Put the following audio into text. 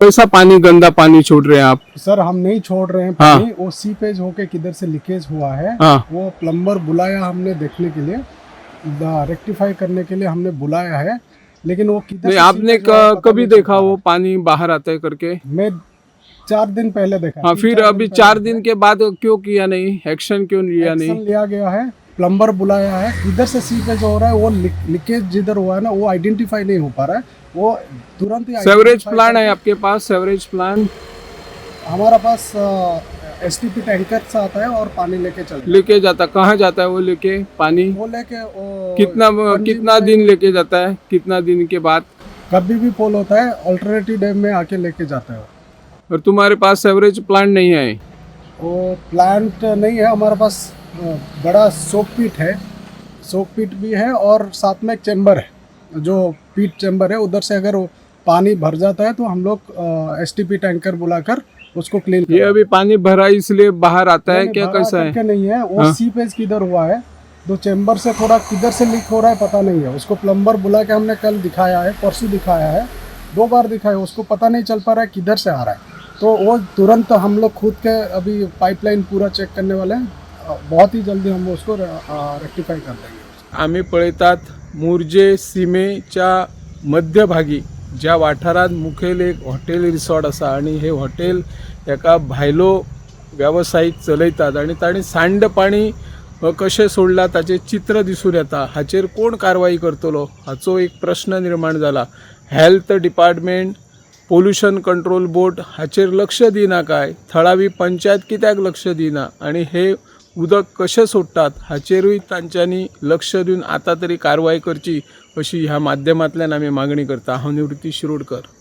कैसा पानी, गंदा पानी छोड़ रहे हैं आप? सर हम नहीं छोड़ रहे हैं हाँ। पानी, वो सीपेज होके किधर से लीकेज हुआ है। हाँ। वो प्लम्बर बुलाया हमने देखने के लिए, रेक्टिफाई करने के लिए हमने बुलाया है, लेकिन वो किधर नहीं, से आपने सीपेज हुआ है पता कभी नहीं चल देखा पा वो रहा पानी बाहर आता है करके? है। मैं 4 दिन पहले देखा। हाँ, 3-4 फिर अभी पहले 4 देखा। दिन के बाद क्यों किया नहीं, एक्शन क्यों लिया एक्शन नहीं? लिया गया है, प्लम्बर बुलाया है, किधर से सीपेज हो रहा है, वो लीकेज जिधर हुआ है ना वो आइडेंटिफाई नहीं हो पा रहा है, वो तुरंत ही सेवरेज identify प्लान है करके- आपके पास? सेवरेज प्लान हमारा पास STP टैंकर से आता है और पानी लेके चले लेके जाता, कहाँ जाता है वो लेके पानी? वो लेके वो कितना दिन लेके जाता है, कितना दिन के बाद? कभी भी पोल होता है, अल्टरनेटिव डैम में आके लेके जाता है। और तुम्हारे पास सेवरेज प्लांट नहीं है? वो प्लांट नहीं है हमारे पास, बड़ा सोक पिट है, सोक पिट भी है और साथ में एक चैम्बर है, जो पिट चैम्बर है उधर से अगर वो पानी भर जाता है तो हम लोग STP टैंकर बुलाकर उसको क्लीन ये अभी पानी भरा इसलिए बाहर आता है क्या, कैसा है? नहीं है वो हाँ। सीपेज किधर हुआ है, तो चैम्बर से थोड़ा किधर से लीक हो रहा है पता नहीं है। उसको प्लम्बर बुला के हमने कल दिखाया है, परसों दिखाया है, 2 बार दिखाया, उसको पता नहीं चल पा रहा है किधर से आ रहा है। तो वो तुरंत हम लोग खुद के अभी पाइपलाइन पूरा चेक करने वाले हैं, बहुत ही जल्दी हम उसको रेक्टिफाई कर देंगे। आम्ही पळतात मुर्जे सीमेच्या मध्यभागी ज्या वाठारात मुखेल एक हॉटेल रिसॉर्ट असा आणि हे हॉटेल एका भायलो व्यावसायिक चलयतात आणि ताणी सांडपाणी कशें सोडला ताचे चित्र दिसून येता। हाचेर कोण कारवाई करतलो हाचो एक प्रश्न निर्माण जाला। Health department, pollution control board हाचेर लक्ष दिना काय, थळावी पंचायत कित्याक लक्ष दिना आणि हे उदक कशें सोडटात हाचेरूय तांच्यांनी लक्ष दिवन आता तरी कारवाई करची अशी ह्या माध्यमांतल्यान आमी मागणी करता। हांव निवृत्ती शिरोडकर।